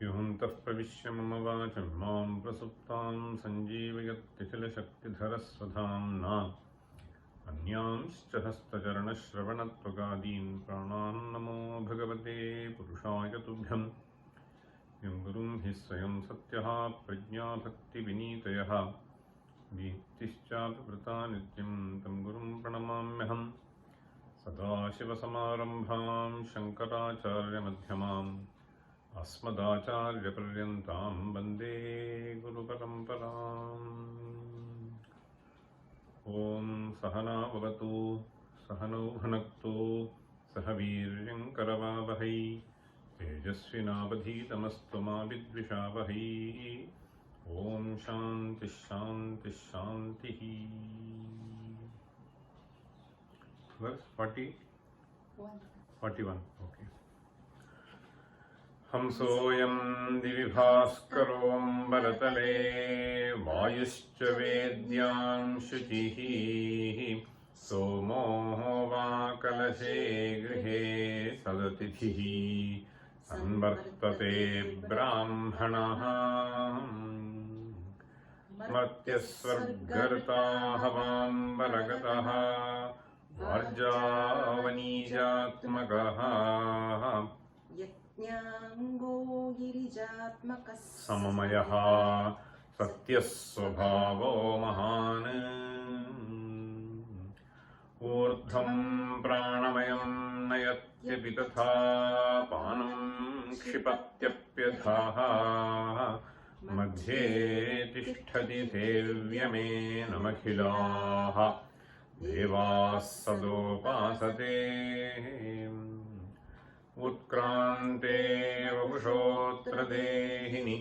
युहुन्तः प्रविश्य मम वाचं मां प्रसुप्तां सञ्जीवयत्यखिलशक्तिधरस्वधाम्ना अन्यांश्च हस्तचरणश्रवणत्वगादीन् प्राणान् नमो भगवते पुरुषाय तुभ्यं यं गुरुं हि स्वयं सत्यः प्रज्ञाभक्तिविनीतयः दीप्तिश्चापि नित्यं तं गुरुं प्रणमाम्यहम् सदाशिवसमारम्भां शङ्कराचार्यमध्यमाम् अस्मदाचार्यपर्यन्तां वन्दे गुरुपरम्पराम्। ॐ सहना भवतु सहनौ भुनक्तु सह वीर्यं करवावहै तेजस्विनावधीतमस्तु मा विद्विषावहै। ॐ शान्तिः शान्तिः शान्तिः। Verse 41. Okay. हंसोऽयं दिवि भास्करोऽम्बरतले वायुश्च वेद्यां शुचिः सोमो वा कलशे गृहे सदतिथिः संवर्तते ब्राह्मणः मर्त्यस्वर्गर्ता हवाम्बरगतः वार्जावनीजात्मकः यज्ञाङ्गो गिरिजात्मकः सममयः सत्यः स्वभावो महान् ऊर्ध्वं प्राणमयं नयत्यपि तथा पानं क्षिपत्यप्यथाः मध्ये तिष्ठति सेव्यमेनमखिलाः देवाः सदोपासते उत्क्रान्ते वपुषोऽत्र देहिनि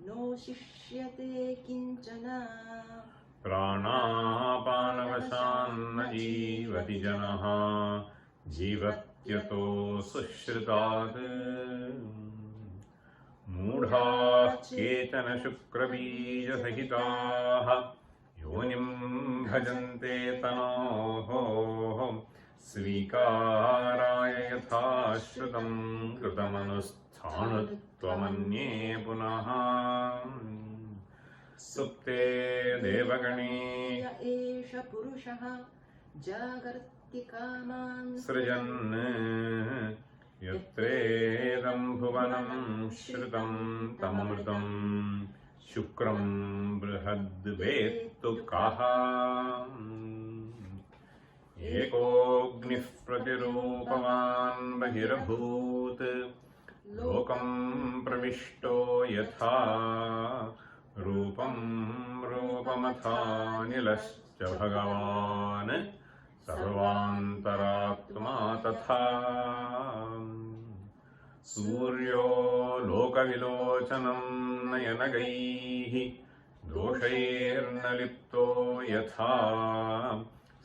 नो शिष्यते किञ्चन प्राणापानवशान्न जीवति जनः जीवत्यतो सुश्रुतात् मूढाः केचन शुक्रबीजसहिताः योनिं भजन्ते तनोः स्वीकाराय यथा श्रुतं कृतमनुष्ठानुत्वमन्ये पुनः सुप्ते देवगणे एष पुरुषः जागर्ति कामान् सृजन् यत्रेदं भुवनं श्रुतं तममृतं शुक्रं बृहद्वेत्तु कः एकोऽग्निः प्रतिरूपवान् बहिरभूत् लोकं प्रविष्टो यथा रूपं रूपमथानिलश्च भगवान् सर्वान्तरात्मा तथा सूर्यो लोकविलोचनं नयनगैः दोषैर्न लिप्तो यथा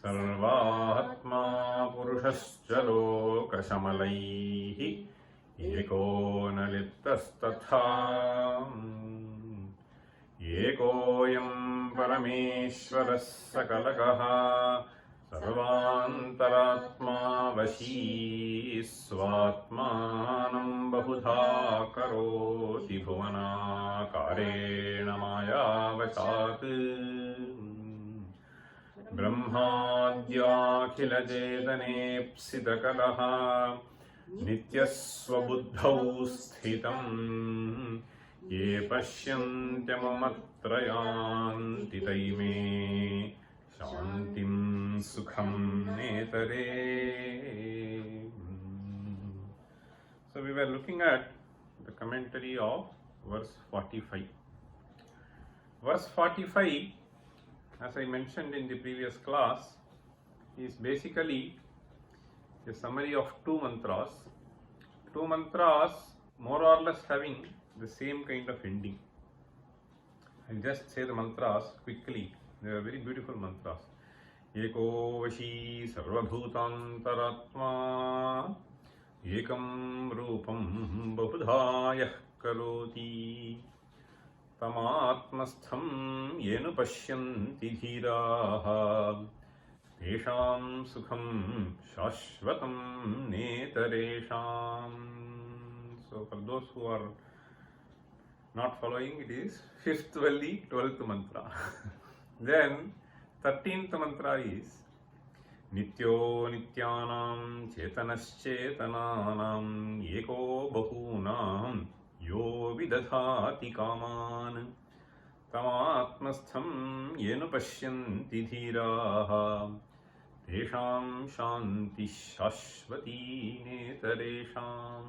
सर्वात्मा पुरुषश्च लोकशमलैः एको न लिप्तस्तथा एकोऽयं परमेश्वरः सकलकः सर्वान्तरात्मा वशी स्वात्मानं बहुधा करोति भुवनाकारेण मायावशात् ब्रह्माद्याखिलचेतनेप्सितकलः नित्यस्वबुद्धौ स्थितं ये पश्यन्त्यममत्रयान्ति तैमे शान्तिं सुखं नेतरे. So we were looking at the commentary of verse 45. Verse 45, as I mentioned in the previous class, is basically a summary of two mantras. Two mantras more or less having the same kind of ending. I'll just say the mantras quickly. They are very beautiful mantras. Eko vashi sarvabhutantaratma ekam rupam bahudha karoti tamatmastham yenu pashyanti dhiraha tesham sukham shashvatam netaresham. So for those who are not following, it is 5th Valli, 12th mantra. Then 13th mantra is Nityo Nityanam Chetanaschetananam Eko Bahunam Yo Vidadhati Kaman Tamatmastham Yenu Pashyanti Dhiraha Tesham Shanti Shashvati Netaresham.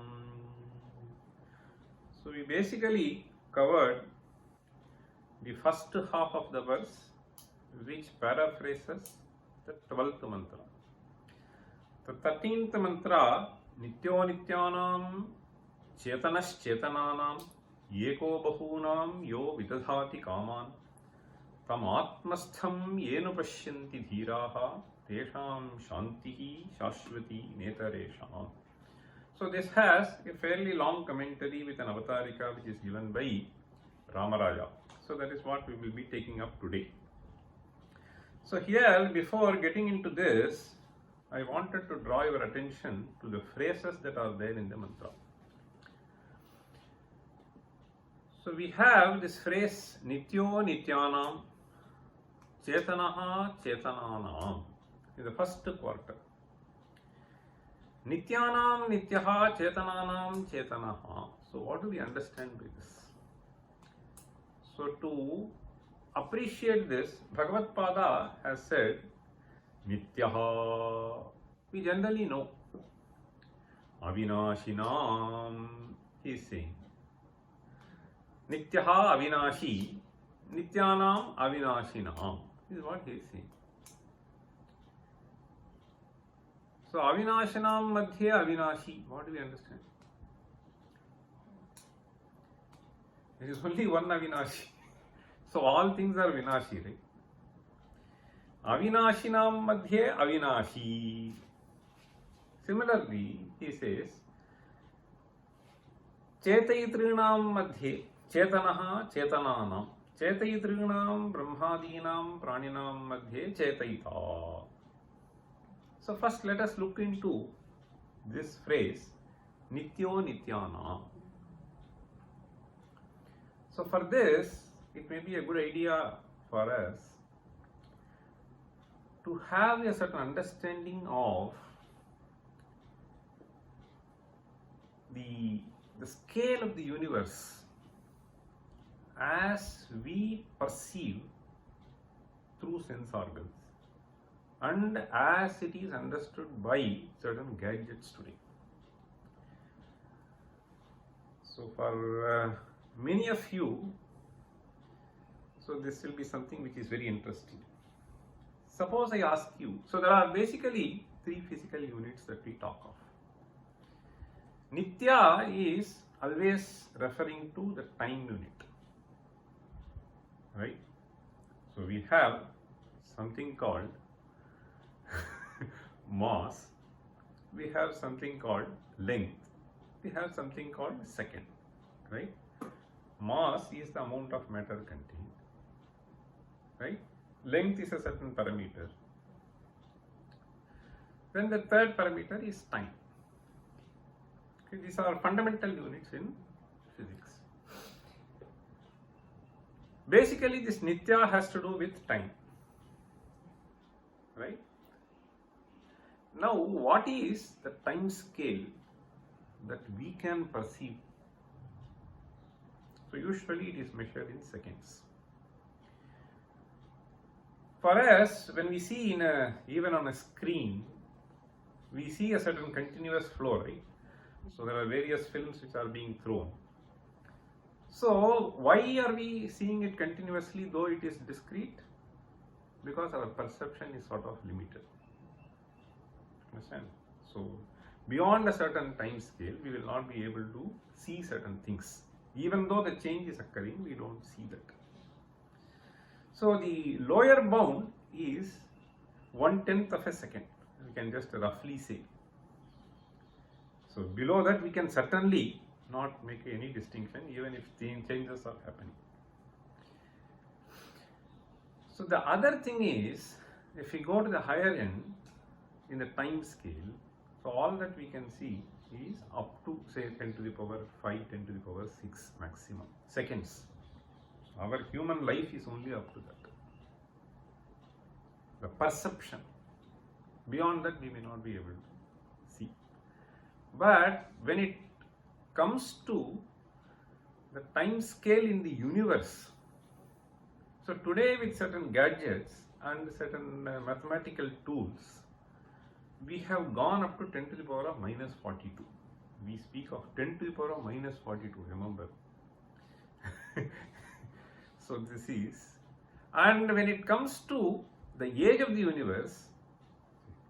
So we basically covered the first half of the verse, which paraphrases the 12th mantra. The 13th mantra, Nityo Nityanam Chetanaschetananam Eko Bahunam Yo Vidadhati Kaman Tam Atmastham Yenu Pashyanti Dhiraha Tesham Shantihi Shashvati Netaresham. So this has a fairly long commentary with an avatarika which is given by Rāmarāyakavi. So that is what we will be taking up today. So here, before getting into this, I wanted to draw your attention to the phrases that are there in the mantra. So we have this phrase Nityo Nityanam Chetanaha Chetananam in the first quarter. Nityanam Nityaha Chetananam Chetanaha. So what do we understand by this? So to appreciate this, Bhagavad Pada has said Nityaha. We generally know. Avinashinam, he is saying. Nityaha Avinashi, Nityanam Avinashinam. This is what he is saying. So Avinashinam Madhye Avinashi. What do we understand? There is only one Avinashi. So all things are Vinashi, right? Avinashinam Madhye Avinashi. Similarly, he says Chetayitrinam Madhye Chetanaha Chetananam Chetayitrinam Brahmadinam Praninam Madhye Chetayita. So first let us look into this phrase Nityo Nityana. So for this, it may be a good idea for us to have a certain understanding of the scale of the universe as we perceive through sense organs and as it is understood by certain gadgets today. So for many of you, so this will be something which is very interesting. Suppose I ask you, so there are basically three physical units that we talk of. Nitya is always referring to the time unit, right? So we have something called mass, we have something called length, we have something called second, right? Mass is the amount of matter contained, right? Length is a certain parameter. Then the third parameter is time. Okay, these are fundamental units in physics. Basically, this Nitya has to do with time, right? Now, what is the time scale that we can perceive? So usually it is measured in seconds. For us, when we see even on a screen, we see a certain continuous flow, right? So there are various films which are being thrown. So why are we seeing it continuously though it is discrete? Because our perception is sort of limited. Understand? So beyond a certain time scale, we will not be able to see certain things. Even though the change is occurring, we don't see that. So the lower bound is 1/10 of a second. We can just roughly say. So below that we can certainly not make any distinction even if changes are happening. So the other thing is, if we go to the higher end in the time scale, So all that we can see is up to say 10 to the power 5, 10 to the power 6 maximum seconds. Our human life is only up to that. The perception. Beyond that we may not be able to see. But when it comes to the time scale in the universe, so today with certain gadgets and certain mathematical tools, we have gone up to 10 to the power of minus 42. We speak of 10 to the power of minus 42, remember. So this is, and when it comes to the age of the universe,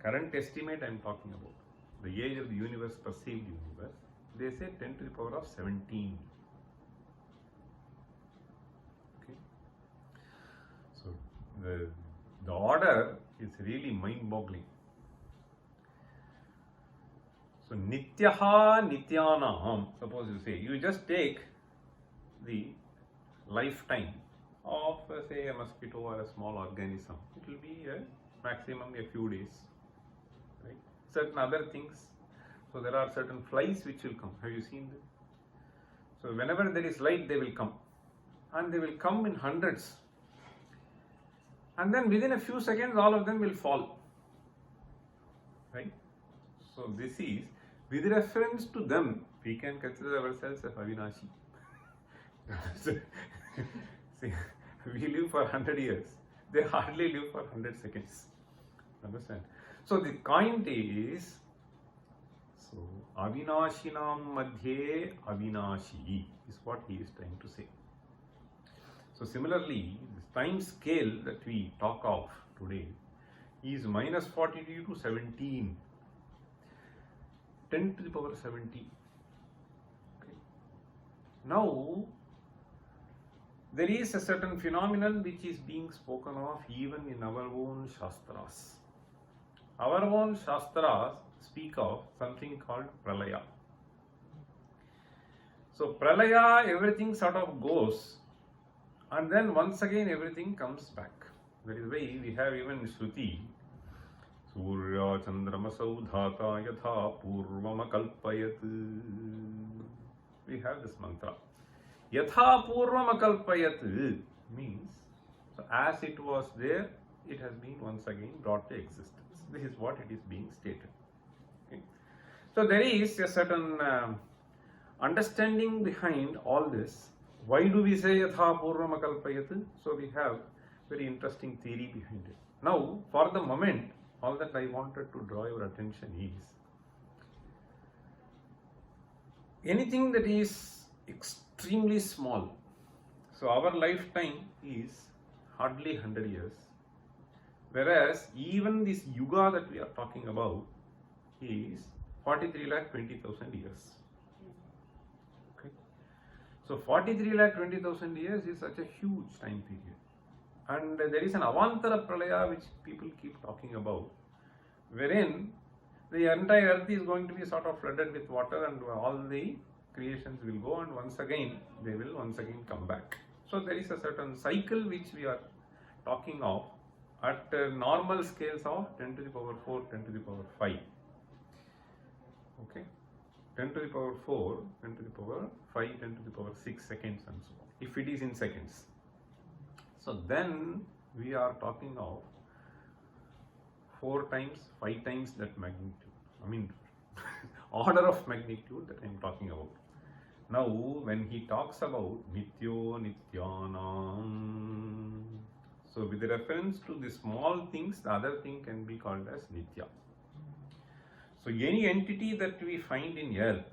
current estimate I am talking about, the age of the universe, perceived universe, they say 10 to the power of 17. Okay. So the order is really mind-boggling. So nityaha nityanam, suppose you say, you just take the lifetime of say a mosquito or a small organism, it will be a maximum a few days, right? Certain other things, so there are certain flies which will come, have you seen them? So whenever there is light they will come, and they will come in hundreds, and then within a few seconds all of them will fall, right? So this is, with reference to them, we can consider ourselves as Avinashi. See, we live for 100 years, they hardly live for 100 seconds. Understand? So the point is, so Avinashinam Madhye Avinashi is what he is trying to say. So similarly, this time scale that we talk of today is minus 42 to 17. 10 to the power 17. Okay. Now, there is a certain phenomenon which is being spoken of even in our own Shastras. Our own Shastras speak of something called Pralaya. So, Pralaya, everything sort of goes, and then once again everything comes back. That is why we have even Shruti. Surya Chandramasau Dhata Yatha Purvama Kalpayat. We have this mantra. Yatha Purvama Kalpayat means, so as it was there, it has been once again brought to existence. This is what it is being stated. Okay. So there is a certain understanding behind all this. Why do we say Yatha Purvama Kalpayat? So we have very interesting theory behind it. Now, for the moment, all that I wanted to draw your attention is, anything that is extremely small, so our lifetime is hardly 100 years, whereas even this yuga that we are talking about is 43,20,000 years. Okay. So 43,20,000 years is such a huge time period. And there is an Avantara Pralaya which people keep talking about, wherein the entire earth is going to be sort of flooded with water and all the creations will go, and once again they will once again come back. So there is a certain cycle which we are talking of at normal scales of 10 to the power 4, 10 to the power 5. Okay, 10 to the power 4, 10 to the power 5, 10 to the power 6 seconds and so on, if it is in seconds. So then we are talking of 4 times, 5 times that magnitude. I mean, order of magnitude that I am talking about. Now, when he talks about Nityo Nityanam, so with reference to the small things, the other thing can be called as Nitya. So any entity that we find in earth,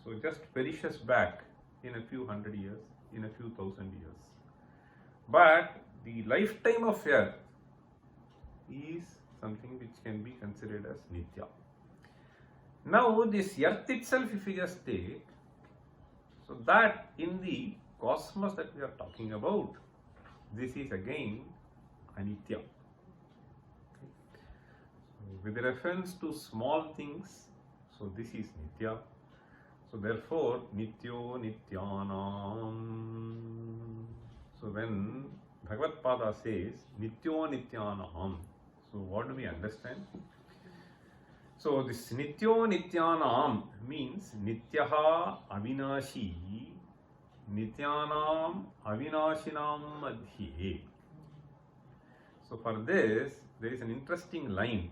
so just perishes back in a few hundred years, in a few thousand years. But the lifetime of earth is something which can be considered as Nitya. Now this earth itself, if we just take, so that in the cosmos that we are talking about, this is again Anitya. Okay. So with reference to small things, so this is Nitya. So therefore, Nityo Nityanam. So when Bhagavad Pada says Nityo Nityanam, so what do we understand? So this Nityo Nityanam means Nityaha Avinashi Nityanam Avinashinam Madhye. So for this there is an interesting line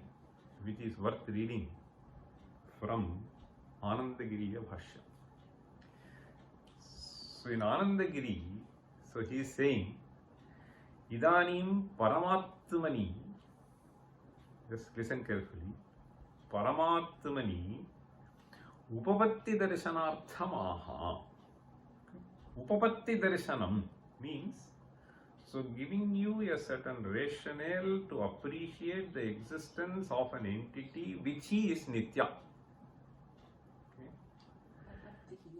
which is worth reading from Anandagiriya Bhashya. So in Anandagiri, so he is saying, Idanim Paramatmani, just listen carefully, Paramatmani Upapatti Darshanarthamaha. Upapatti Darshanam means, so giving you a certain rationale to appreciate the existence of an entity which is Nitya.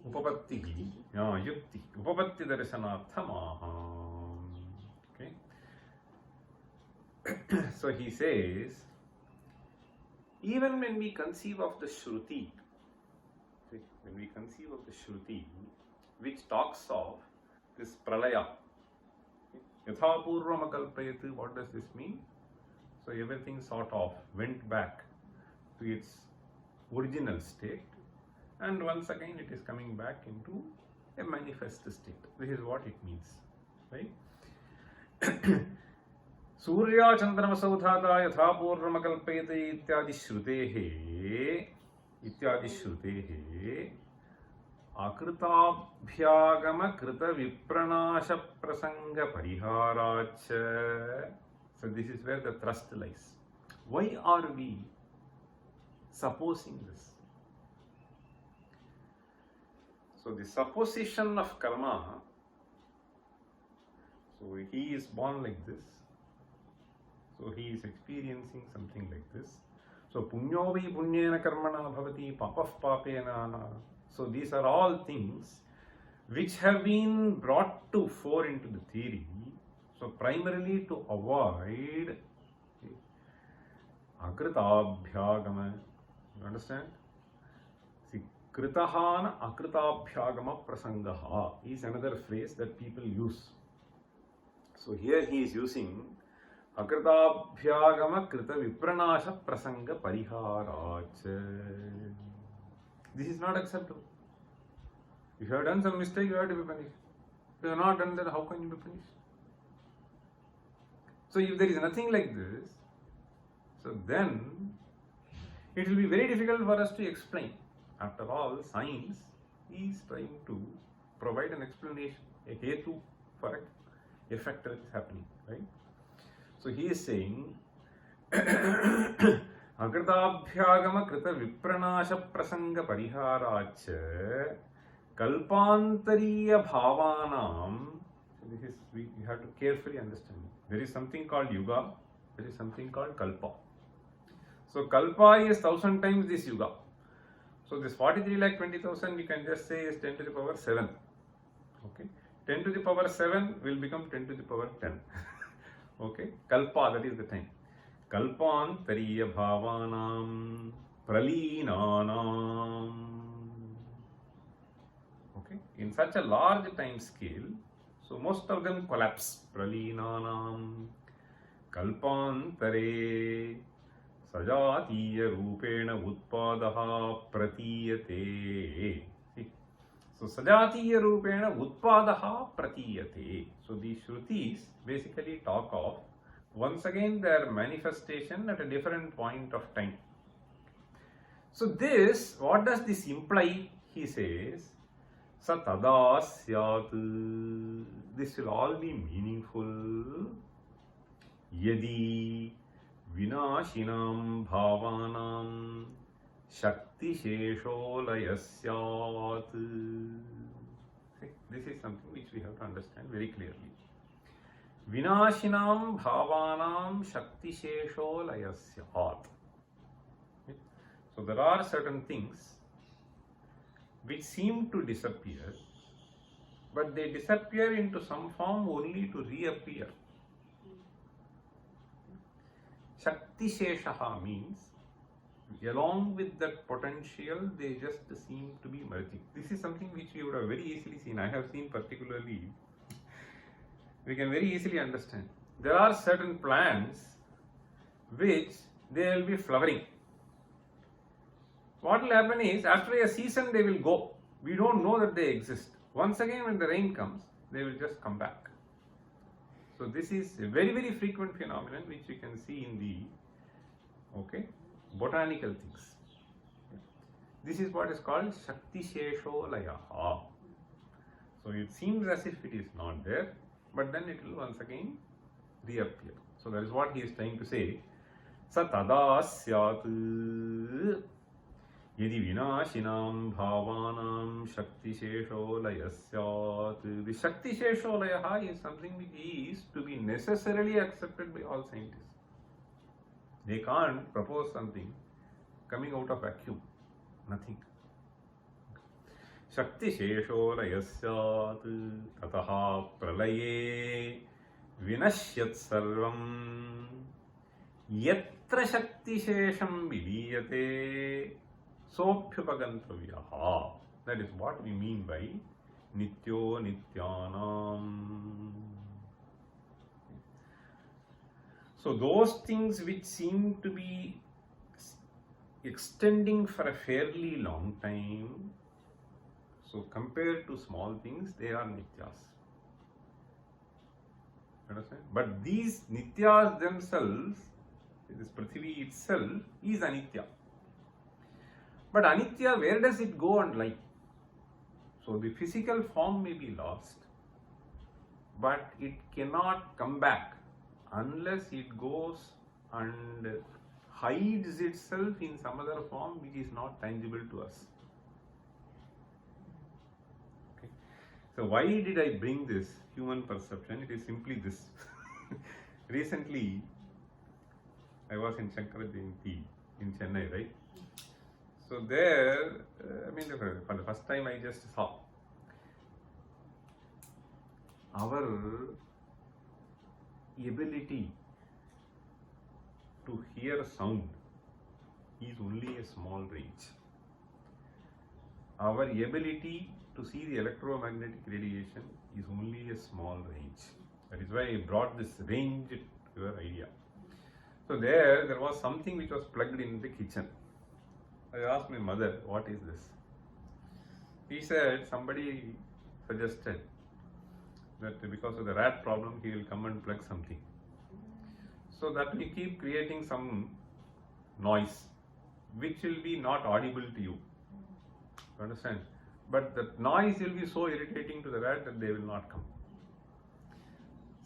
Upapattihi, yukti, upapatti darshanarthamaha. Okay. So he says, even when we conceive of the Shruti, which talks of this Pralaya, Yatha Purvam Akalpayat, what does this mean? So everything sort of went back to its original state, and once again it is coming back into a manifest state. This is what it means, right? Surya Chandrama Saudhata Yatha Purvam Akalpayat ityadi shrutehe Akritabhyagama Krita Vipranasha Prasanga Pariharacha. So this is where the thrust lies. Why are we supposing this? So the supposition of karma, so he is born like this, so he is experiencing something like this. So punyo vi punyena karmana bhavati papah papena. So these are all things which have been brought to fore into the theory, so primarily to avoid akritabhyagama. You understand? See, kritahana akritabhyagama prasangaha is another phrase that people use. So here he is using akritabhyagama krita vipranasha prasanga pariharacha. This is not acceptable. If you have done some mistake, you have to be punished. If you have not done that, how can you be punished? So if there is nothing like this, so then it will be very difficult for us to explain. After all, science is trying to provide an explanation, a hetu for an effect that is happening, right? So he is saying, Akritabhyagama Krita Vipranasha Prasanga Pariharacha Kalpantariya Bhavanam. So this is, we have to carefully understand. There is something called Yuga, there is something called Kalpa. So Kalpa is 1000 times this Yuga. So this 43,20,000 you can just say is 10 to the power 7. Okay, 10 to the power 7 will become 10 to the power 10. Okay, Kalpa, that is the time. Kalpantariya Bhavanam Pralinanam. Okay, in such a large time scale, so most of them collapse. Pralinanam Kalpantare Sajatiya Rupena Utpadaha Pratiyate. See, so Sajatiya Rupena Utpadaha Pratiyate. So these Shrutis basically talk of once again their manifestation at a different point of time. So this, what does this imply? He says, Sa tada syat. This will all be meaningful. Yadi vinashinam bhavanam shakti shesholaya syat. This is something which we have to understand very clearly. Vinashinam bhavanam shakti shesholaya syat. So there are certain things which seem to disappear, but they disappear into some form only to reappear. Shakti Sheshaha means along with that potential they just seem to be merging. This is something which we would have very easily seen. I have seen particularly, we can very easily understand. There are certain plants which they will be flowering. What will happen is, after a season they will go. We don't know that they exist. Once again when the rain comes, they will just come back. So this is a very, very frequent phenomenon which you can see in the botanical things. This is what is called Shakti Shesholayaha. So it seems as if it is not there, but then it will once again reappear. So that is what he is trying to say. Sa tada syat yadi vinashinam bhavanam Shakti Shesholaya syat. The Shakti Shesholayaha is something which is to be necessarily accepted by all scientists. They can't propose something coming out of vacuum. Nothing. Shakti Shesholaya syat tataha pralaye vinashyat sarvam yatra Shakti Shesham viliyate sophyupagantavyaha. That is what we mean by Nityo Nityanam. So those things which seem to be extending for a fairly long time, so compared to small things, they are nityas. Understand? But these nityas themselves, this Prithvi itself, is anitya. But anitya, where does it go and lie? So the physical form may be lost, but it cannot come back unless it goes and hides itself in some other form which is not tangible to us. Okay. So why did I bring this human perception? It is simply this. Recently, I was in Shankara Jayanti in Chennai, right? So there, for the first time I just saw our ability to hear sound is only a small range. Our ability to see the electromagnetic radiation is only a small range. That is why I brought this range to your idea. So there was something which was plugged in the kitchen. I asked my mother, what is this? He said, somebody suggested that because of the rat problem, he will come and plug something. So that will keep creating some noise, which will be not audible to you. You understand? But the noise will be so irritating to the rat that they will not come.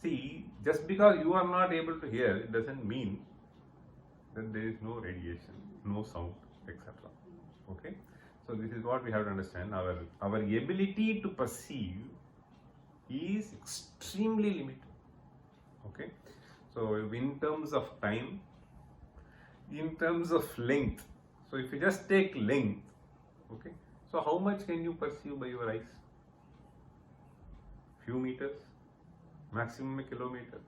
See, just because you are not able to hear, it doesn't mean that there is no radiation, no sound, etc. Okay? So this is what we have to understand. Our ability to perceive is extremely limited. Okay? So in terms of time, in terms of length, so if you just take length, okay, so how much can you perceive by your eyes? Few meters, maximum a kilometer,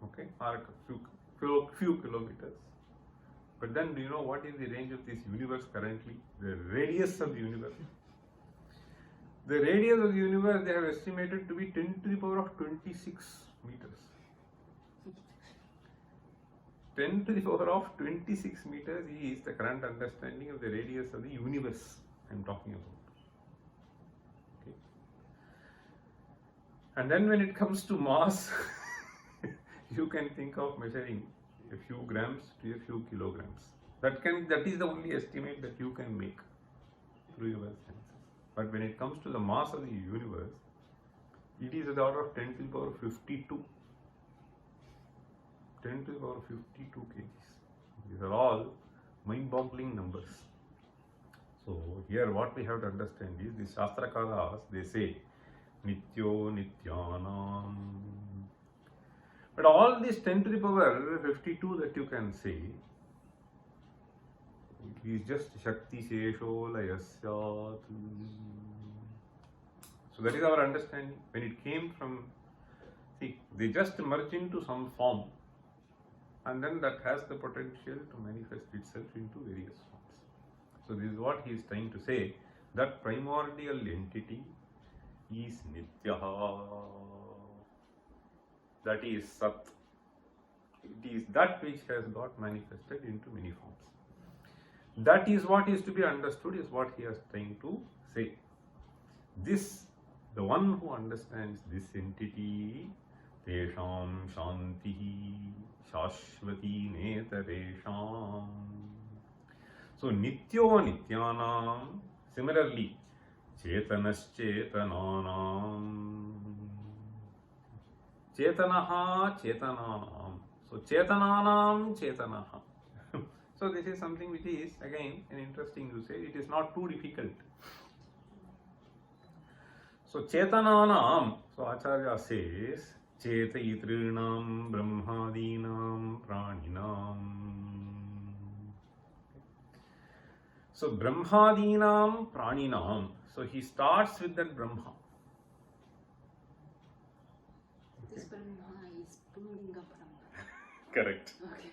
okay, or a few kilometers. But then do you know what is the range of this universe currently? The radius of the universe. The radius of the universe they have estimated to be 10 to the power of 26 meters. 10 to the power of 26 meters is the current understanding of the radius of the universe I am talking about. Okay. And then when it comes to mass, you can think of measuring a few grams to a few kilograms. That is the only estimate that you can make through your senses. But when it comes to the mass of the universe, it is at the order of 10 to the power 52. 10 to the power 52 kgs. These are all mind-boggling numbers. So here what we have to understand is the Shastrakaras, they say Nityo Nityanam. But all this 10 to the power 52 that you can say is just Shakti Shesholaya Syat. So that is our understanding. When it came from, see, they just merge into some form, and then that has the potential to manifest itself into various forms. So this is what he is trying to say, that primordial entity is Nityaha. That is Sat. It is that which has got manifested into many forms. That is what is to be understood, is what he is trying to say. This, the one who understands this entity, tesham shantihi shashvati netaresham. So nityo nityanam, similarly, chetanaschetananam, chetanaha chetananam. So chetananam chetanaha. So this is something which is again an interesting usage. It is not too difficult. So chetananam, so Acharya says, chetayitrinam brahmadinam praninam. So brahmadinam praninam. So he starts with that Brahma. This Brahma is Pullinga Brahma. Correct. Okay.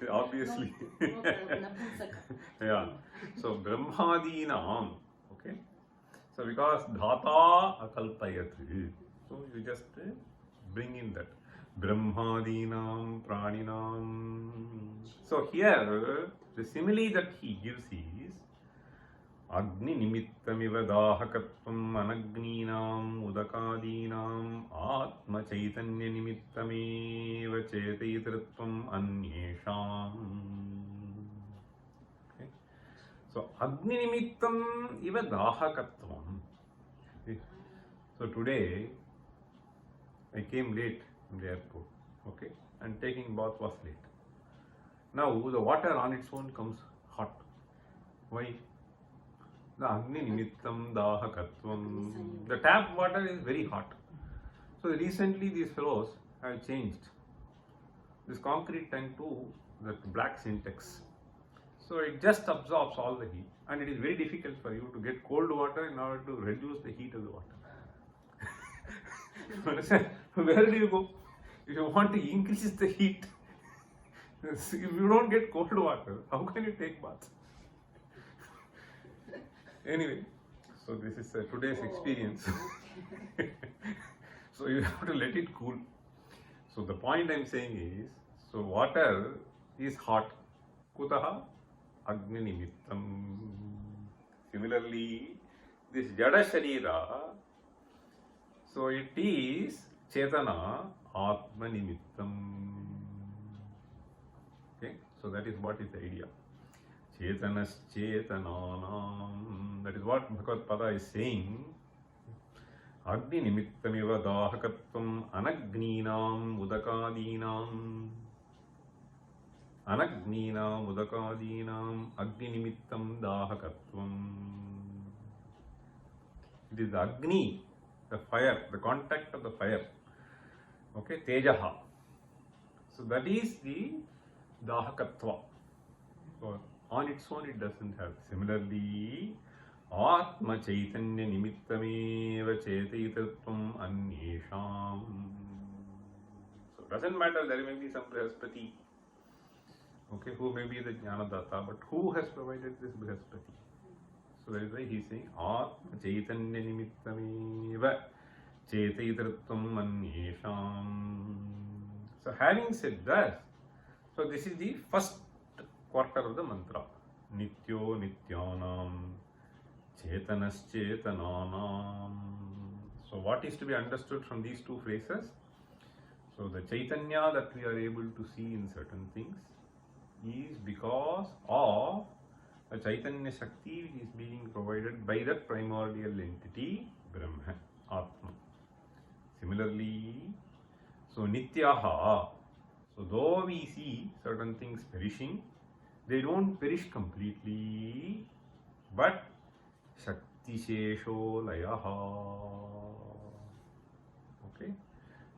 Obviously. No, Nabhusaka. Yeah. So brahmadinam. Okay. So because dhata akalpayat. So you just bring in that. Brahmadinam praninam. So here the simile that he gives is Agni nimittamiva dahakatvam anagninam udakadinam atma chaitanya nimittameva chetayitritvam anyesham. Okay. So Agni nimittam iva dahakatvam. Okay. So today I came late in the airport, okay, and taking bath was late. Now the water on its own comes hot. Why? The Agni nimittam dahakatvam. The tap water is very hot. So recently these fellows have changed this concrete tank to that black syntax. So it just absorbs all the heat, and it is very difficult for you to get cold water in order to reduce the heat of the water. You understand? Where do you go? If you want to increase the heat, if you don't get cold water, how can you take bath? Anyway, so this is today's experience. So you have to let it cool. So the point I am saying is, so water is hot. Kutaha? Agni nimittam. Similarly, this Jada Sharira, so it is Chetana Atma nimittam. Okay, so that is what is the idea. Chetanas chetananam. That is what Bhagavad Pada is saying. Agni nimittamiva dahakatvam anagninam udakadinam. Anagninam udakadinam agni nimittam dahakatvam. It is the Agni, the fire, the contact of the fire. Okay, Tejaha. So that is the Dahakatva. So on its own it doesn't have. Similarly, Atma Chaitanya Nimittameva Chetayitratvam Anyesham. So it doesn't matter, there may be some Brihaspati, okay, who may be the Jnanadatta, but who has provided this Brihaspati? So that is why he is saying Atma Chaitanya Nimittameva Chetayitratvam Anyesham. So having said that, so this is the first quarter of the mantra. Nityo Nityanam Chetanas Chetananam. So what is to be understood from these two phrases? So the Chaitanya that we are able to see in certain things is because of a Chaitanya Shakti which is being provided by the primordial entity Brahma, Atma. Similarly, so Nityaha, so though we see certain things perishing, they don't perish completely, but Shakti Shesho Layaha. Okay?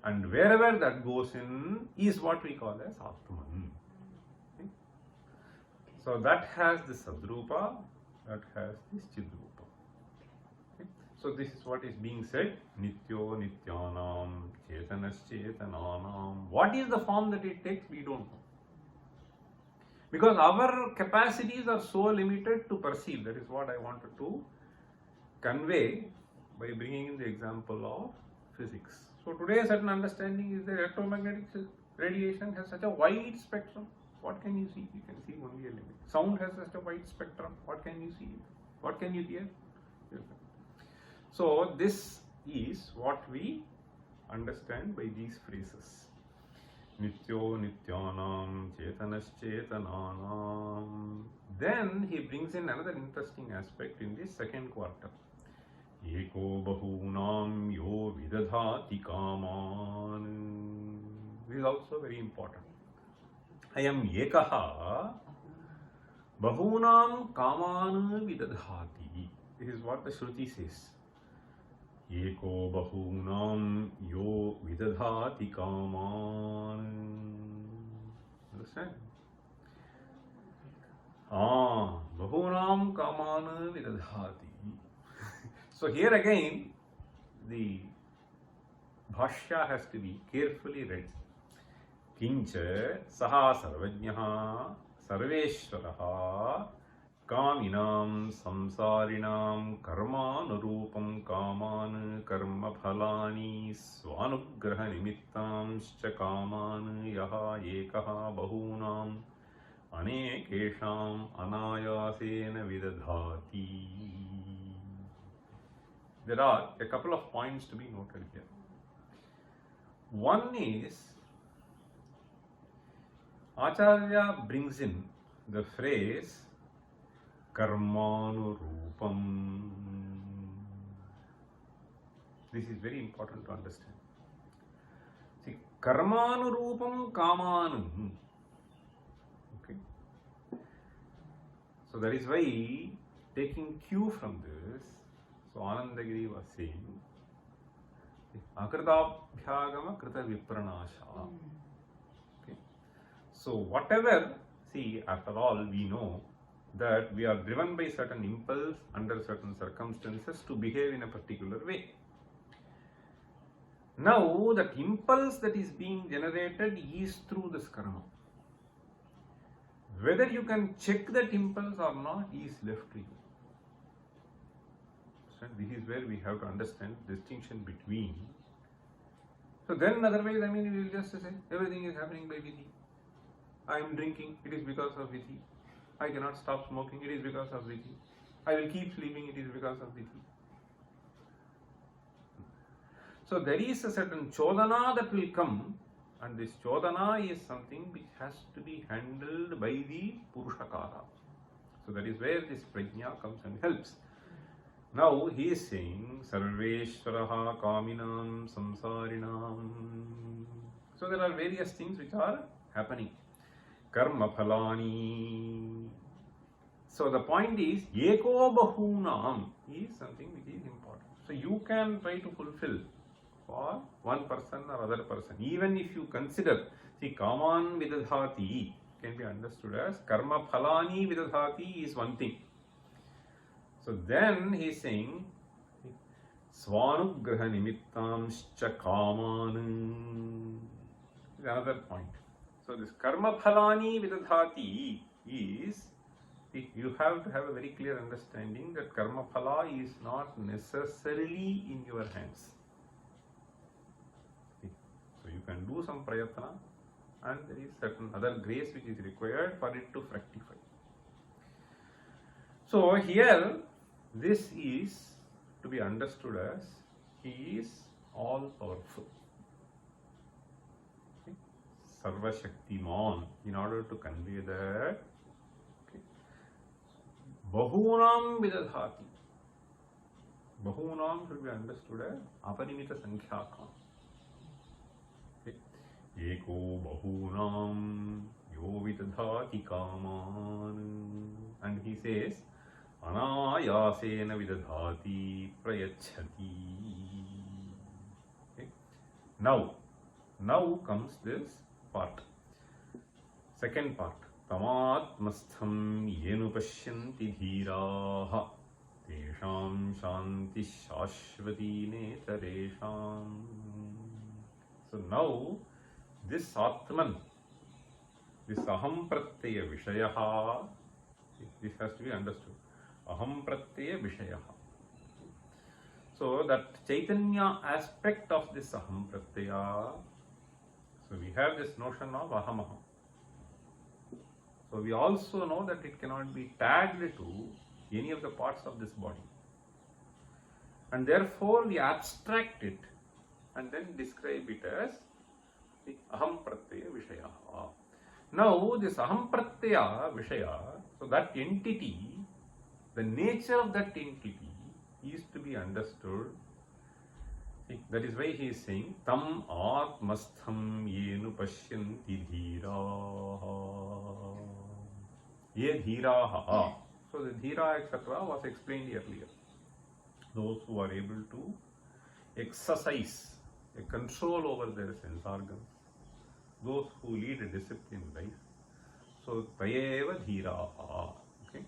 And wherever that goes in is what we call as Atman. Okay? So that has the Sadrupa, that has this Chidrupa. Okay? So this is what is being said. Nityo Nityanam Chetanas Chetananam. What is the form that it takes? We don't know. Because our capacities are so limited to perceive. That is what I wanted to convey by bringing in the example of physics. So today certain understanding is that electromagnetic radiation has such a wide spectrum. What can you see? You can see only a limit. Sound has just a wide spectrum. What can you see? What can you hear? So this is what we understand by these phrases. Nityo nityanam chetanaschetananam. Then he brings in another interesting aspect in the second quarter. Eko bahunam yo vidadhati kaman. This is also very important. I am ekaha bahunam kaman vidadhati. This is what the Shruti says. Eko bahunam yo vidadhati kaman. Understand? Bahunam kaman vidadhati. So here again, the bhashya has to be carefully read. Kincha saha sarvajnaha sarveshwaraha kaminam samsarinam karmanurupam kaman karma phalani swanugraha nimittamscha kaman yaha ekaha bahunam anekesham anayasena vidadhati. There are a couple of points to be noted here. One is, Acharya brings in the phrase karmanurupam. This is very important to understand. See, karmanurupam kaman. Okay. So that is why, taking cue from this, so Anandagiri was saying, Akritabhyagama krita vipranasha. Okay. So whatever, see, after all, we know that we are driven by certain impulse under certain circumstances to behave in a particular way. Now, that impulse that is being generated is through this karma. Whether you can check that impulse or not is left to you. This is where we have to understand the distinction between. So then otherwise, we will just say, everything is happening by Vidhi. I am drinking, it is because of Vidhi. I cannot stop smoking, it is because of Vidhi. I will keep sleeping, it is because of Vidhi. So there is a certain chodana that will come, and this chodana is something which has to be handled by the Purushakara. So that is where this prajna comes and helps. Now he is saying Sarveshwaraha Kaminam Samsarinam. So there are various things which are happening. Karma Phalani. So the point is Eko Bahunam is something which is important. So you can try to fulfill for one person or other person. Even if you consider, see, Kaman Vidadhati can be understood as Karma Phalani Vidadhati is one thing. So then he is saying Swanugraha nimittamscha kaman is another point. So this karma phalani vidadhati is, you have to have a very clear understanding that karma phala is not necessarily in your hands. So you can do some prayatna and there is certain other grace which is required for it to fructify. So here this is to be understood as he is all powerful. Okay. Sarva Shaktiman, in order to convey that. Okay. Bahunam vidadhati. Bahunam should be understood as Aparimita Sankhyakan. Okay. Eko Bahunam yo vidadhati kaman. And he says, Anayasena vidadhati prayachati. Okay. Now comes this part. Second part. Tamatmastham yenu pashyanti dhiraha tesham shanti shashvati netaresham. So now this Atman, this Aham Pratyaya Vishayaha, this has to be understood. Aham Pratyaya Vishayaha. So that Chaitanya aspect of this Aham Pratyaya, so we have this notion of Ahamaham. So we also know that it cannot be tagged to any of the parts of this body. And therefore we abstract it and then describe it as the aham pratyaya vishaya. Now this aham pratyaya vishaya, so that entity, the nature of that entity is to be understood. See, that is why he is saying tam atmastham yenu pashyanti dhiraha. Ye dhiraha. So the dhira etc. was explained earlier. Those who are able to exercise a control over their sense organs, those who lead a disciplined life. So tayeva dhiraha. Okay.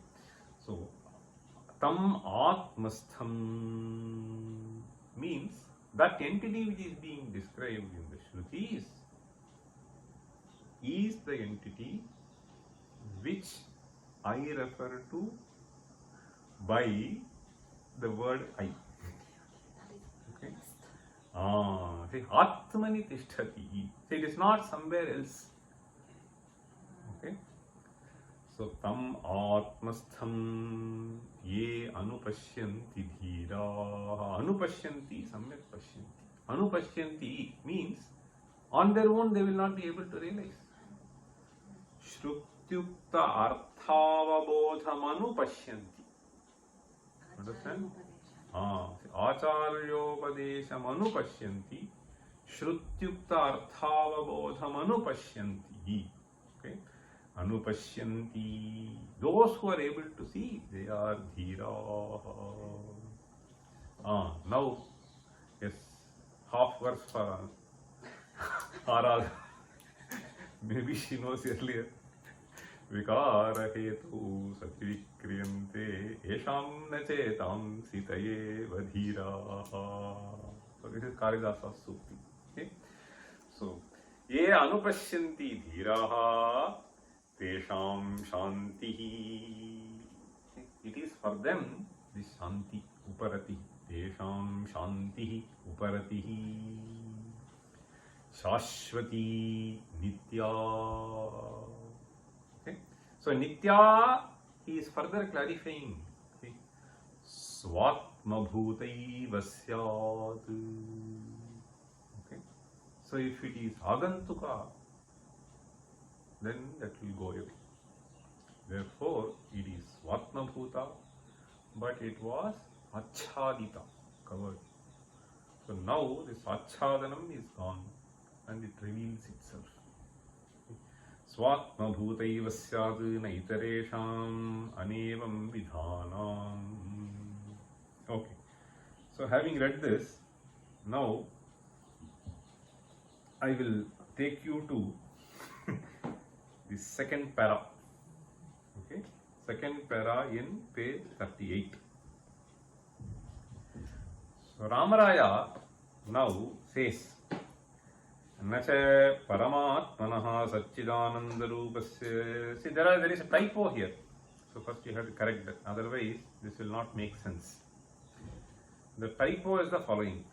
So tam atmastham means that entity which is being described in the Shrutis is the entity which I refer to by the word I. Okay. See, Atmani tishtati. See, it is not somewhere else. Okay. So, tam atmastham ye anupashyanti dhiraha. Anupashyanti, samyak pashyanti. Anupashyanti means on their own they will not be able to realize. Shrutyukta arthavabodham anupashyanti. Understand? Acharyopadesham anupashyanti. Shrutyukta arthavabodham anupashyanti. Okay. Anupashyanti. Those who are able to see, they are dhira. Now, yes, half verse for Aradha. Maybe she knows earlier. Vikara hetu sati vikriyante esham na chetam sitaye vadhira. So this is Kalidasa's Sukti. Okay. So, ye anupashyanti dhiraha tesham shantihi. It is for them this shanti uparati. Tesham shantihi uparatihi. Shashvati nitya. Okay. So nitya, he is further clarifying. See, swatma bhutai vasyat. Okay. So if it is agantuka, then that will go away. Therefore, it is swatma bhuta, but it was achhadita, covered. So now this achhadanam is gone and it reveals itself. Swatma bhutaiva syad naitaresham anevam vidhanam. Okay. So having read this, now I will take you to the second para. Okay. Second para in page 38. So Ramaraya now says, Nacha paramatmanaha satchidanandarupasya. See, there is a typo here. So first you have to correct that. Otherwise, this will not make sense. The typo is the following.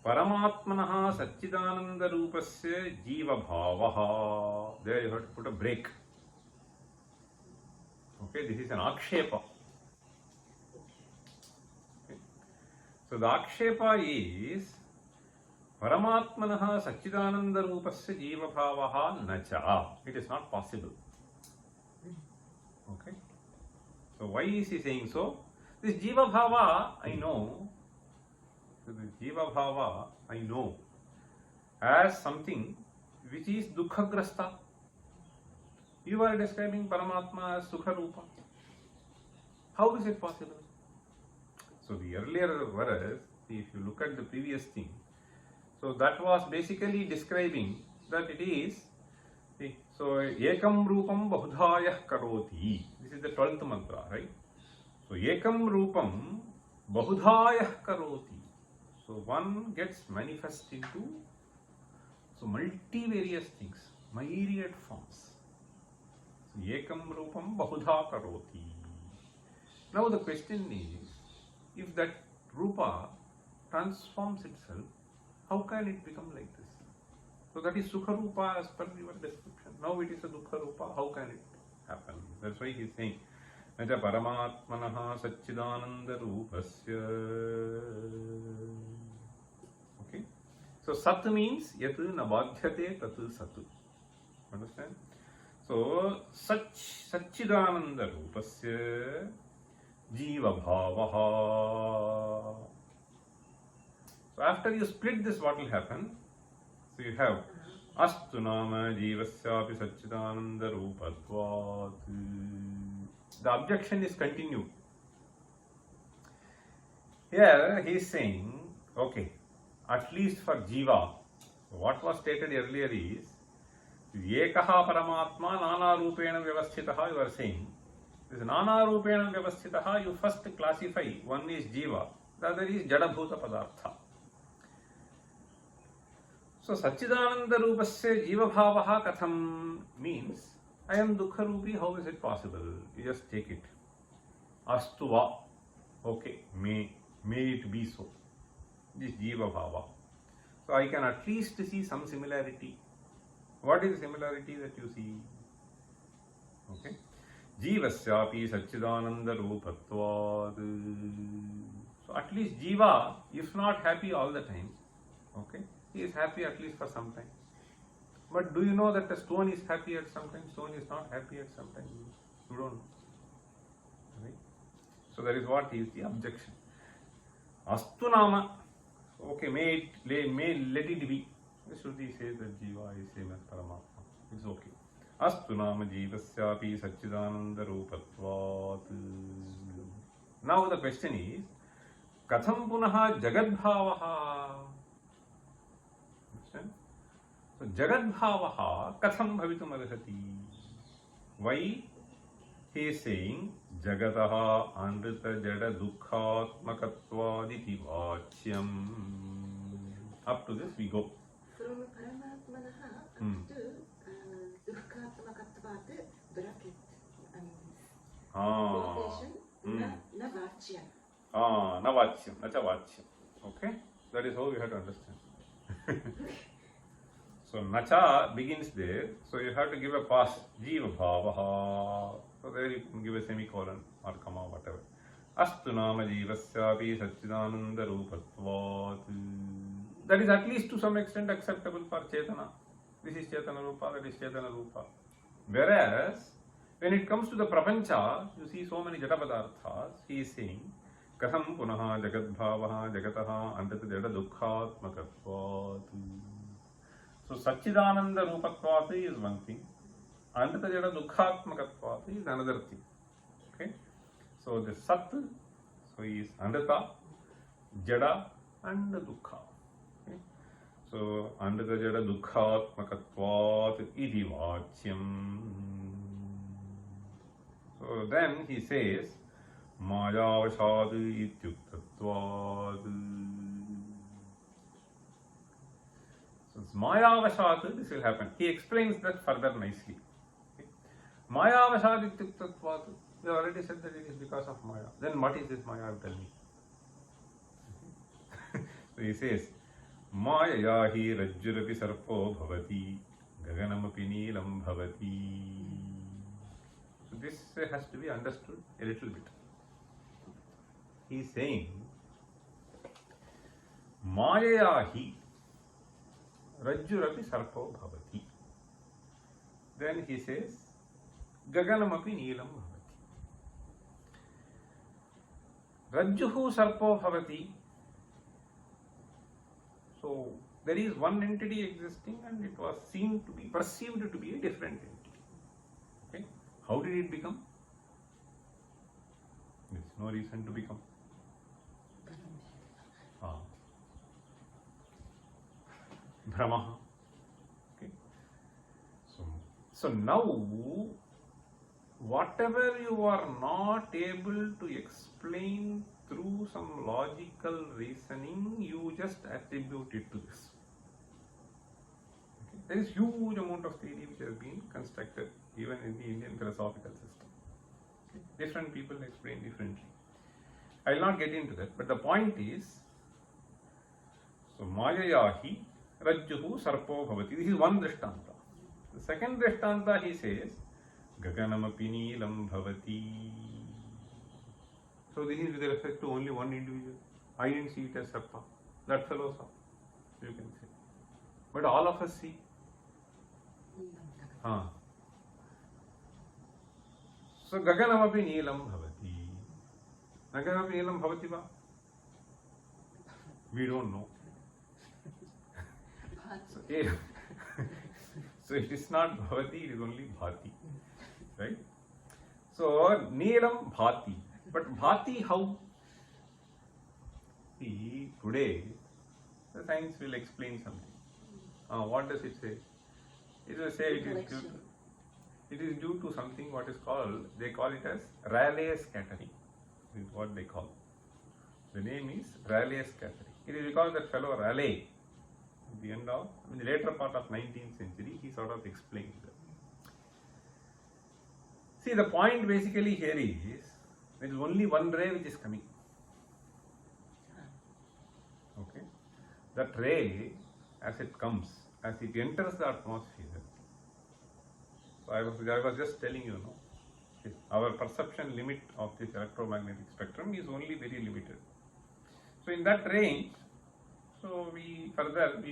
Paramatmanaha satchidanandarupasya jiva bhavaha. There you have to put a break. Okay, this is an akshepa. Okay. So the akshepa is Paramatmanaha Satchidanandarupasya Jiva Bhavaha Nacha. It is not possible. Okay. So why is he saying so? This Jiva Bhava, I know. So the Jiva Bhava, I know as something which is Dukhagrasta. You are describing Paramatma as Sukha Rupa. How is it possible? So the earlier verse, if you look at the previous thing, so that was basically describing that it is, see, so ekam rupam bahudhayah karoti. This is the 12th mantra, right? So ekam rupam bahudhayah karoti. So one gets manifest into so multivarious things, myriad forms. So ekam rupam bahudha karoti. Now the question is, if that rupa transforms itself, how can it become like this? So that is Sukha Rupa as per your description. Now it is a Dukha Rupa. How can it? happen. That's why he is saying, Nacha Paramatmanaha Satchidananda Rupasya. Okay? So Sat means Yat Nabadhyate Tat Sat. Understand? So Satchidananda Rupasya Jiva Bhavaha. So after you split this, what will happen? So you have Astu Nama Jivasyapi Satchidananda Rupatvat. The objection is continued. Here he is saying, okay, at least for Jiva, what was stated earlier is, Ekaha Paramatma Nana Rupena Vyavasthitaha, you are saying. This Nana Rupena Vyavasthitaha, you first classify. One is Jiva, the other is Jadabhuta Padartha. So Satchidananda Rupasya Jiva Bhavaha Katham means, I am Dukha Rupi, how is it possible? You just take it. Astuva, okay, may it be so. This Jiva Bhava. So I can at least see some similarity. What is the similarity that you see? Okay. Jivasyapi Satchidananda Rupatvad. So at least Jiva, if not happy all the time, okay, he is happy at least for some time. But do you know that the stone is happy at some time, stone is not happy at some time? You don't know. Right? So that is what is the objection. Astu Nama, okay, may let it be. The Shruti says that Jiva is same as Paramatma. It's okay. Astu Nama Jivasyapi Satchidananda Rupatvat. Now the question is, Katham Punaha Jagad Bhavaha. So Jagad Bhavaha Katham Bhavitum Arhati. Why he is saying Jagataha Andrita Jada Dukhatmakattvaditi Vachyam. Up to this we go. From Paramatmanaha up to Dukkhatmakatvat bracket. Quotation. Na Vachyam. Na Vachyam. Nacha Vachyam. Okay? That is how we have to understand. So Nacha begins there. So you have to give a pause. Jiva Bhavaha. So there you can give a semicolon or comma, whatever. Astu Nama Jivasyapi Satchidananda Rupatvat. That is at least to some extent acceptable for Chetana. This is Chetana Rupa, that is Chetana Rupa. Whereas, when it comes to the Prapancha, you see so many Jatapadarthas, he is saying, Katham Punaha Jagad Bhavaha Jagataha Antata Jada Dukhatmakatvat. So Satchidananda Rupatvat is one thing, Antata Jada Dukhatmakatvat is another thing. Okay? So the Sat, so is Andata, Jada and Dukha. Okay? So Andata Jada Dukhatmakatvat iti Vachyam. So then he says, Mayavashad ityuktatvad. So it's Mayavashad, this will happen. He explains that further nicely. Okay? Mayavashad ityuktatvad. We already said that it is because of Maya. Then what is this Maya? Tell me. So he says, Maya yahi rajjurapi sarpo bhavati gaganamapi neelam bhavati. So this has to be understood a little bit. He is saying, Maya yahi rajjurapi sarpo bhavati. Then he says, gaganamapi neelam bhavati. Rajjuhu sarpo bhavati. So there is one entity existing and it was seen to be, perceived to be a different entity. Okay? How did it become? There is no reason to become. Brahma. Okay? So now, whatever you are not able to explain through some logical reasoning, you just attribute it to this. Okay? There is huge amount of theory which has been constructed even in the Indian philosophical system. Okay? Different people explain differently. I will not get into that, but the point is, so Mayayahi Rajjuhu Sarpo Bhavati. This is one Drishtanta. The second Drishtanta he says, Gaganamapi Neelam Bhavati. So this is with respect to only one individual. I didn't see it as Sarpa. That fellow saw. You can say. But all of us see. So Gaganamapi Neelam Bhavati. Gaganamapi Neelam Bhavati va? We don't know. So it is not Bhavati, it is only Bhati. Right? So Neelam Bhati. But Bhati how? See, today the science will explain something. What does it say? It will say it is due to something what is called, they call it as Rayleigh scattering. This is what they call. The name is Rayleigh scattering. It is because that fellow Rayleigh, at the end of, in the later part of 19th century, he sort of explains that. See, the point basically here is, there is only one ray which is coming. Okay? That ray, as it comes, as it enters the atmosphere, so I was just telling you, no, our perception limit of this electromagnetic spectrum is only very limited. So in that range, so we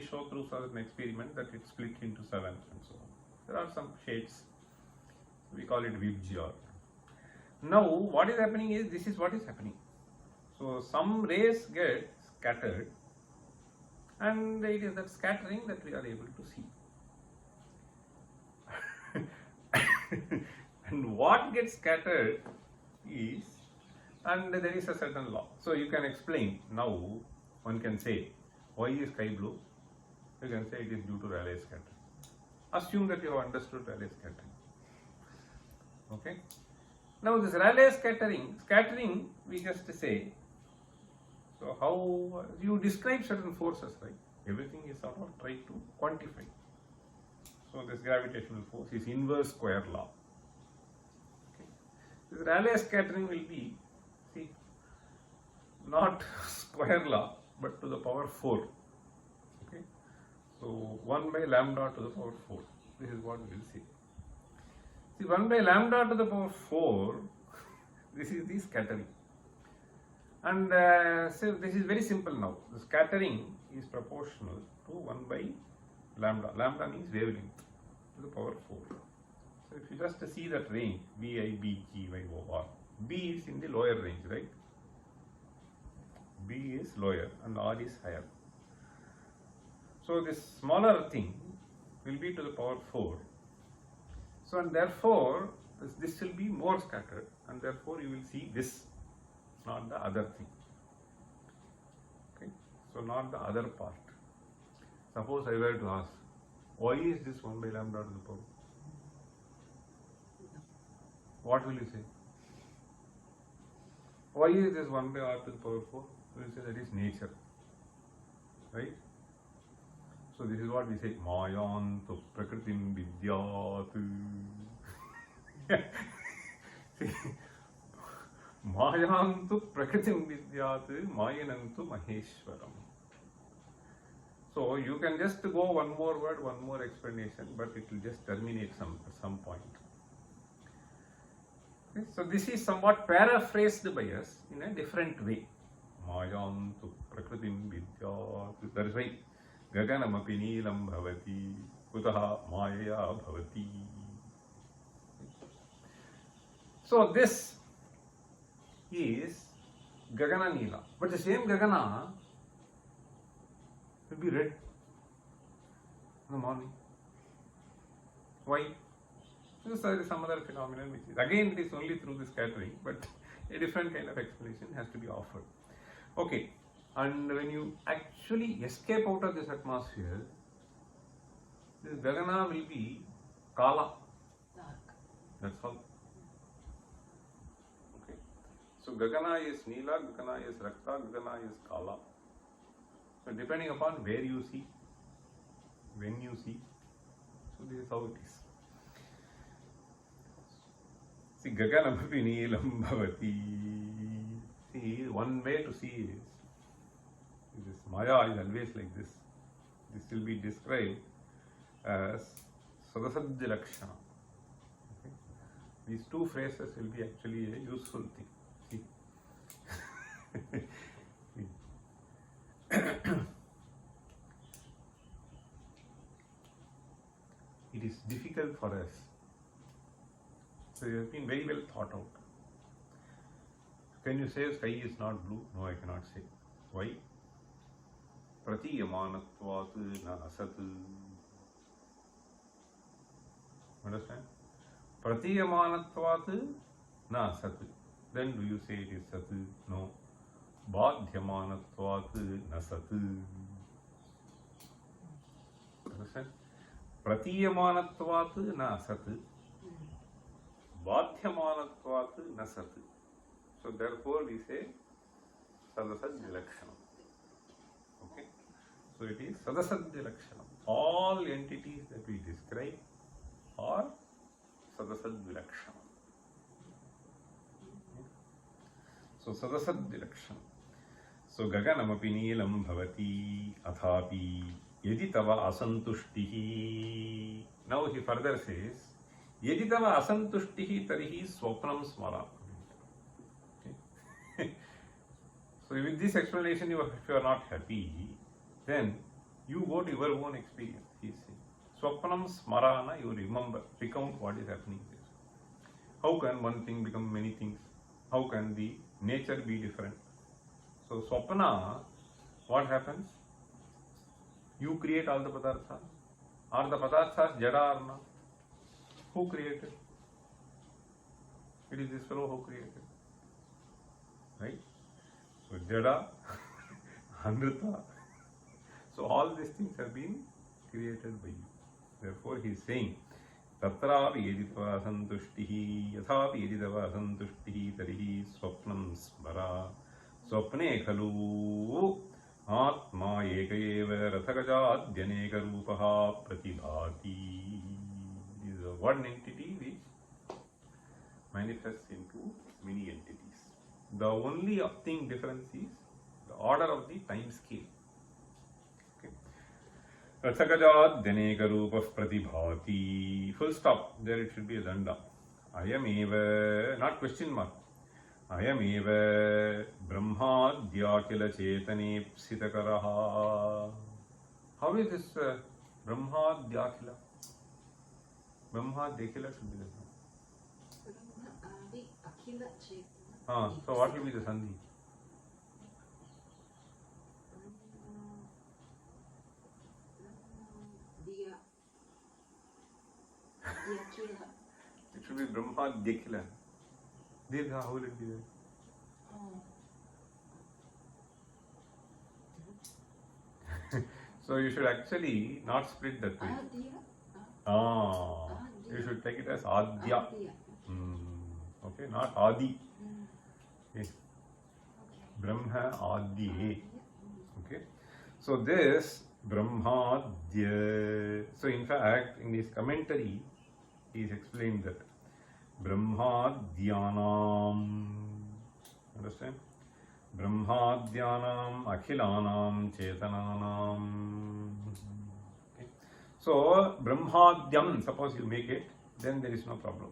show through certain experiment that it split into 7 and so on. There are some shades. We call it Vibgyor. Now what is happening is, this is what is happening. So some rays get scattered, and it is that scattering that we are able to see. And what gets scattered is, and there is a certain law. So you can explain, now one can say, why is sky blue? You can say it is due to Rayleigh scattering. Assume that you have understood Rayleigh scattering. Okay? Now this Rayleigh scattering we just say, so how you describe certain forces, right? Everything is sort of tried to quantify. So this gravitational force is inverse square law. Okay. This Rayleigh scattering will be, see, not square law, but to the power 4. Okay. So 1 by lambda to the power 4. This is what we will see. See, 1 by lambda to the power 4, this is the scattering. And so this is very simple now. The scattering is proportional to 1 by lambda. Lambda means wavelength to the power 4. So if you just see that range, B, I, B, G, Y, O, R. B is in the lower range, right? B is lower and R is higher. So this smaller thing will be to the power 4. So and therefore this will be more scattered, and therefore you will see this, not the other thing. Okay, so not the other part. Suppose I were to ask, why is this 1 by lambda to the power? What will you say? Why is this 1 by r to the power 4? We will say that is nature. Right? So this is what we say, Mayantu Prakritim Vidyatu. Mayantu Prakritim Vidyatu Mayanantu Maheshwaram. So you can just go one more word, one more explanation, but it will just terminate at some point. Okay? So this is somewhat paraphrased by us in a different way. Mayantu Prakritim Vidyatu. That is why Gaganamapi Neelam Bhavati Kutaha Maya Bhavati. So this is Gagana Neela. But the same Gagana will be red in the morning. Why? Because there is some other phenomenon which is, again, it is only through the scattering, but a different kind of explanation has to be offered. Okay, and when you actually escape out of this atmosphere, this Gagana will be Kala. That's all. Okay, so Gagana is Neela, Gagana is Rakta, Gagana is Kala. So depending upon where you see, when you see, so this is how it is. See, Gaganamapi Neelam Bhavati. See, one way to see is, this Maya is always like this. This will be described as Sadasajja Lakshana. Okay? These two phrases will be actually a useful thing. See? It is difficult for us. So it has been very well thought out. Can you say sky is not blue? No, I cannot say. Why? Pratiyamanatvat na asat. Understand? Pratiyamanatvat na asat. Then do you say it is sat? No. Badhyamanatvat na sat. Understand? Pratiyamanatvat na asat. Badhyamanatvat na sat. So therefore we say sadasad vilakshanam. Okay? So it is sadasad vilakshanam. All entities that we describe are sadasad vilakshanam. So sadasad vilakshanam. So gaganamapi neelam bhavati athapi yadi tava asantushtihi. Now he further says yadi tava asantushtihi tarihi swapnam smara. So with this explanation, if you are not happy, then you go to your own experience. He is saying, Swapnam smarana, you remember, recount what is happening there. How can one thing become many things? How can the nature be different? So Swapna, what happens? You create all the padarthas. Are the padarthas jada or not? Who created? It is this fellow who created. Right? So jada, amrita. So all these things have been created by you. Therefore he is saying, Tatrapi yaditva santushtihi, yathapi yaditva santushtihi, tarihi swapnam smara, swapne khalu atma ekayeva rathagajadyaneka rupaha pratibhati. This is one entity which manifests into many entities. The only thing difference is the order of the time scale. Okay. Rathagajadyaneka rupah pratibhati. Full stop. There it should be a danda. Ayameva, not question mark. Ayameva brahmadyakila chetane psitakaraha. How is this brahmadyakila? Brahmadyakila should be the name. So what will be the sandhi? It should be Brahma Dyakila. Dirgha, how will it be there? So you should actually not split that way. You should take it as Adya. Okay, not Adi. Okay. Brahma Adi. Okay. So this Brahmadya. So in fact, in his commentary, he has explained that Brahmadyanam. Understand? Brahmadyanam Akhilanam Chetananam. Okay. So Brahmadyam, suppose you make it, then there is no problem.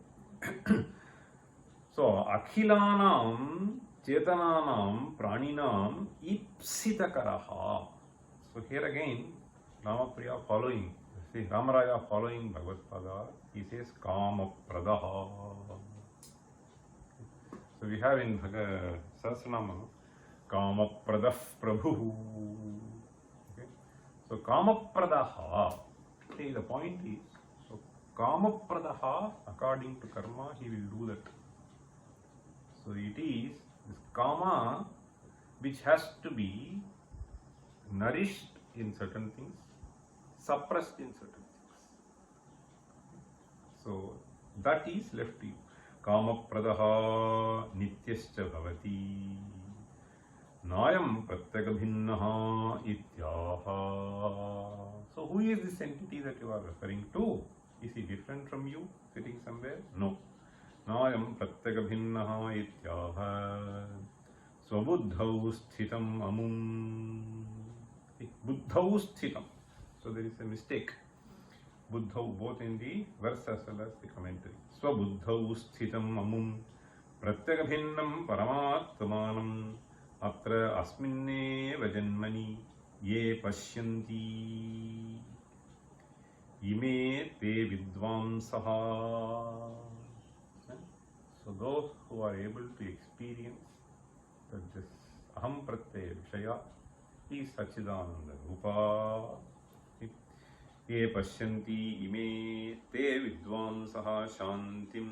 So Akhilanam Chetananam Praninam Ipsitakaraha. So here again, Ramapriya following, see Rāmarāyakavi following Bhagavad-pada, he says Kama Pradaha. So we have in Sahasranama Kama Pradah Prabhu. Okay. So Kama Pradaha. See, the point is, so Kama Pradaha, according to karma, he will do that. So it is this Kama which has to be nourished in certain things, suppressed in certain things. So that is left to you. Kama pradaha nityascha bhavati nayam pratyagabhinnaha ityaha. So who is this entity that you are referring to? Is he different from you, sitting somewhere? No. Nayam pratyagabhinnaha ityaha. Swabuddhau sthitam amum. Buddhau sthitam. So there is a mistake. Buddhau, both in the verse as well as the commentary. Swabuddhau sthitam amum pratyagabhinnam paramatmanam atra asminne vajanmani ye pashyanti ime te vidvamsaha. So those who are able to experience that this aham pratyaya vishaya is Sachidananda Rupa, ye pashyanti ime te vidvamsaha shantim,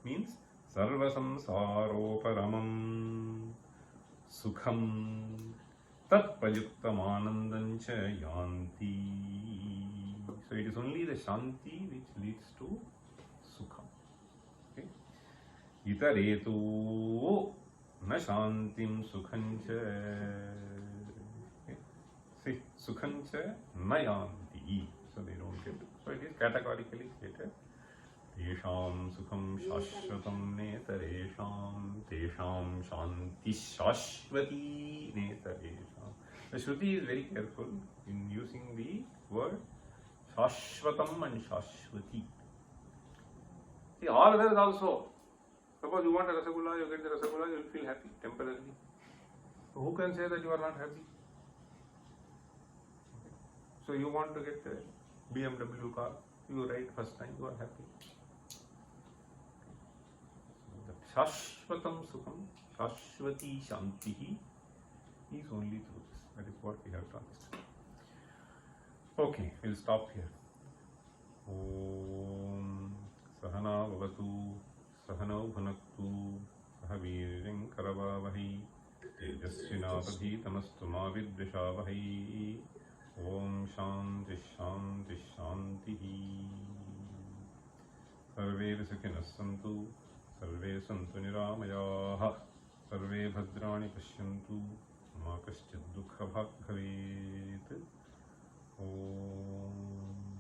means sarva samsaro paramam sukham tat prayuktam anandam cha yanti. So it is only the shanti which leads to sukham. Okay? Itaretu na shantim sukhancha. Okay? See, sukhancha nayanti. So they don't get. So it is categorically stated. Tesham sukham shashvatam netaresham tesham shanti shashvati netaresham. The Shruti is very careful in using the word shashvatam and shashvati. See, all others also. Suppose you want a Rasagula, you get the Rasagula, you will feel happy temporarily. So who can say that you are not happy? So you want to get a BMW car, you ride first time, you are happy. Shashvatam Sukham, Shashvati Shantihi is only through this. That is what we have to understand. Okay, we'll stop here. Om Sahana Bhavatu Sahano Bhunaktu Sahaviryan Karavavahi Tejasvinapati Tamastu Ma Vidvishavahi. Om Shanti Shanti Shantihi. Sarve Sukhinas Santu Sarve Santu Niramayaha Sarve Bhadrani Pashyantu Ma Kaschid Dukha Bhag Bhavet. Om